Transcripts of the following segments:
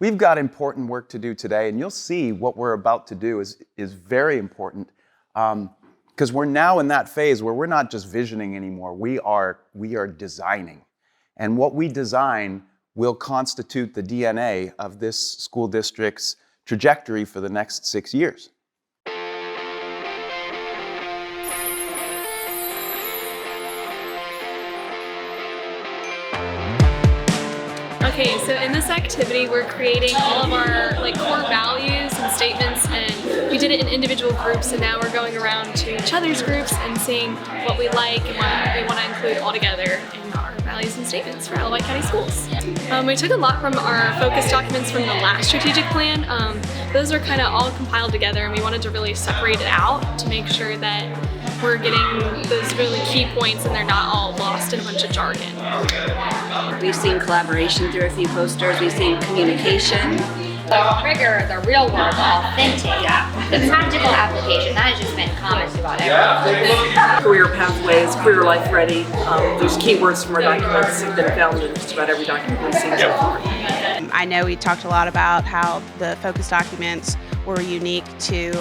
We've got important work to do today, and you'll see what we're about to do is very important, because we're now in that phase where we're not just visioning anymore, we are designing. And what we design will constitute the DNA of this school district's trajectory for the next 6 years. Okay, so in this activity, we're creating all of our core values and statements, and we did it in individual groups, and now we're going around to each other's groups and seeing what we like and what we want to include all together in our values and statements for Wight County Schools. We took a lot from our focus documents from the last strategic plan. Those are kind of all compiled together, and we wanted to really separate it out to make sure that we're getting those really key points and they're not all lost in a bunch of jargon. We've seen collaboration through a few posters, we've seen communication. The rigor, the real work, authentic, the practical application, that has just been common throughout everything. Career pathways, career life ready, those keywords from our documents have been found in just about every document we've seen so far. I know we talked a lot about how the focus documents were unique to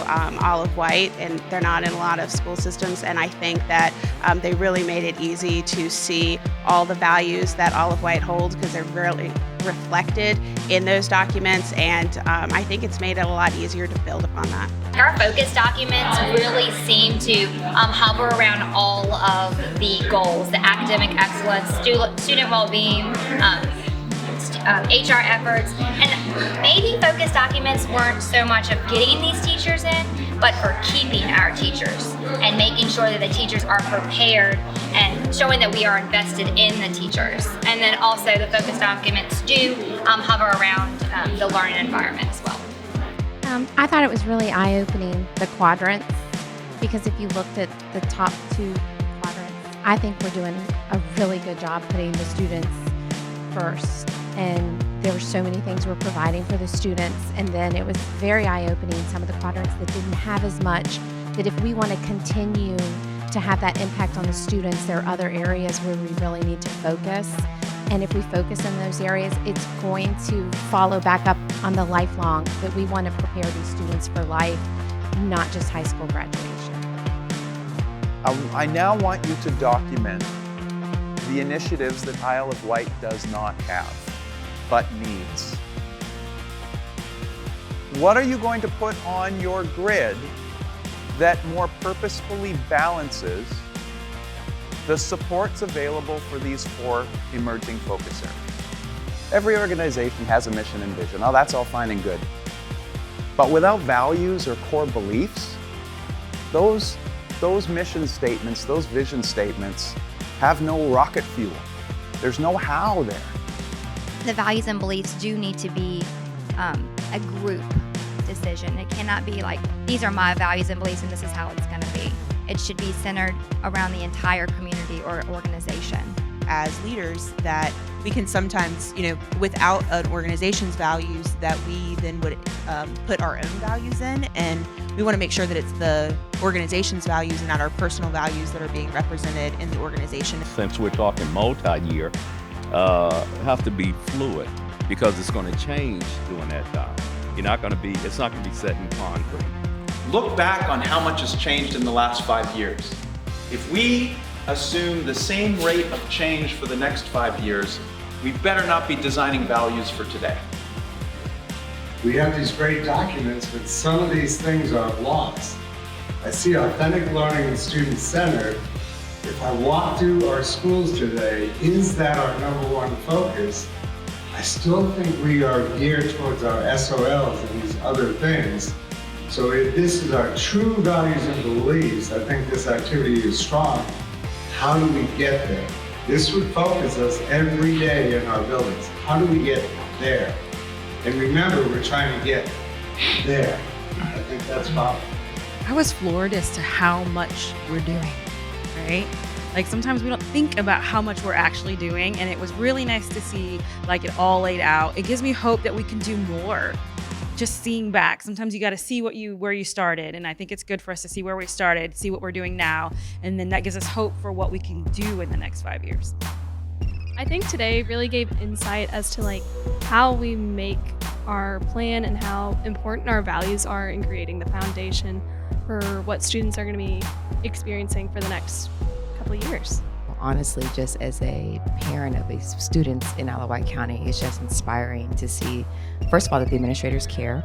all of Wight, and they're not in a lot of school systems, and I think that they really made it easy to see all the values that all of Wight holds, because they're really reflected in those documents, and I think it's made it a lot easier to build upon that. Our focus documents really seem to hover around all of the goals, the academic excellence, student well-being, HR efforts, and maybe focus documents weren't so much of getting these teachers in, but for keeping our teachers and making sure that the teachers are prepared and showing that we are invested in the teachers. And then also the focus documents do hover around the learning environment as well. I thought it was really eye-opening, the quadrants, because if you looked at the top 2 quadrants, I think we're doing a really good job putting the students first. And there were so many things we're providing for the students, and then it was very eye-opening, some of the quadrants that didn't have as much, that if we want to continue to have that impact on the students, there are other areas where we really need to focus. And if we focus in those areas, it's going to follow back up on the lifelong, that we want to prepare these students for life, not just high school graduation. I now want you to document the initiatives that Isle of Wight does not have, but needs. What are you going to put on your grid that more purposefully balances the supports available for these 4 emerging focus areas? Every organization has a mission and vision. Oh, that's all fine and good. But without values or core beliefs, those mission statements, those vision statements have no rocket fuel. There's no how there. The values and beliefs do need to be a group decision. It cannot be like, these are my values and beliefs and this is how it's going to be. It should be centered around the entire community or organization. As leaders, that we can sometimes, without an organization's values, that we then would put our own values in, and we want to make sure that it's the organization's values and not our personal values that are being represented in the organization. Since we're talking multi-year, have to be fluid, because it's going to change during that time. It's not going to be set in concrete. Look back on how much has changed in the last 5 years. If we assume the same rate of change for the next 5 years, we better not be designing values for today. We have these great documents, but some of these things are lost. I see authentic learning and student-centered. If I walk through our schools today, is that our #1 focus? I still think we are geared towards our SOLs and these other things. So if this is our true values and beliefs, I think this activity is strong. How do we get there? This would focus us every day in our buildings. How do we get there? And remember, we're trying to get there. I think that's powerful. I was floored as to how much we're doing, right? Like sometimes we don't think about how much we're actually doing, and it was really nice to see it all laid out. It gives me hope that we can do more. Just seeing back, sometimes you got to see where you started, and I think it's good for us to see where we started, see what we're doing now, and then that gives us hope for what we can do in the next 5 years. I think today really gave insight as to how we make our plan and how important our values are in creating the foundation for what students are going to be experiencing for the next couple of years. Honestly, just as a parent of these students in Wight County, it's just inspiring to see, first of all, that the administrators care.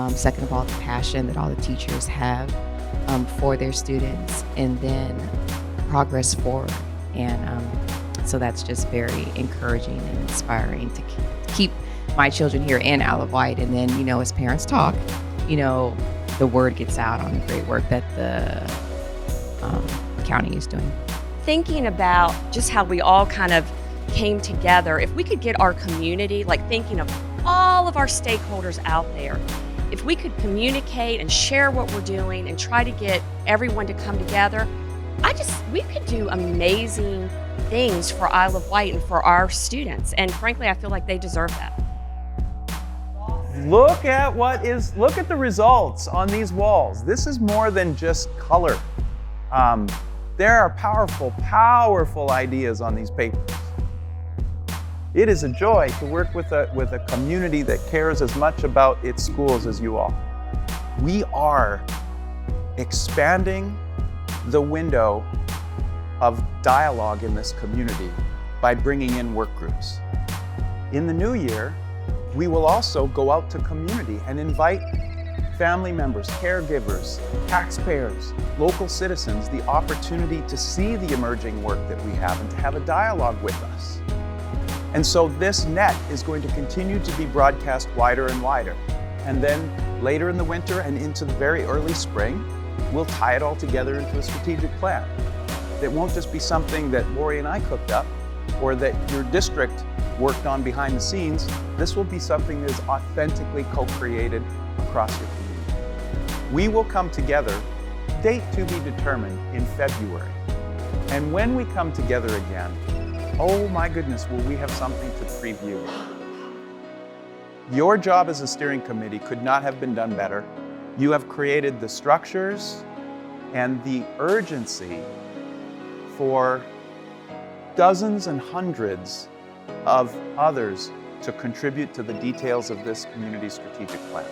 Second of all, the passion that all the teachers have for their students, and then progress forward. And so that's just very encouraging and inspiring to keep my children here in Wight. And then, you know, as parents talk, you know, the word gets out on the great work that the county is doing. Thinking about just how we all kind of came together, if we could get our community, like thinking of all of our stakeholders out there, if we could communicate and share what we're doing and try to get everyone to come together, we could do amazing things for Isle of Wight and for our students. And frankly, I feel like they deserve that. Look at the results on these walls. This is more than just color. There are powerful, powerful ideas on these papers. It is a joy to work with a community that cares as much about its schools as you all. We are expanding the window of dialogue in this community by bringing in work groups. In the new year, we will also go out to community and invite family members, caregivers, taxpayers, local citizens the opportunity to see the emerging work that we have and to have a dialogue with us. And so this net is going to continue to be broadcast wider and wider. And then later in the winter and into the very early spring, we'll tie it all together into a strategic plan. It won't just be something that Lori and I cooked up or that your district worked on behind the scenes. This will be something that is authentically co-created across your community. We will come together, date to be determined, in February. And when we come together again, oh my goodness, will we have something to preview. Your job as a steering committee could not have been done better. You have created the structures and the urgency for dozens and hundreds of others to contribute to the details of this community strategic plan.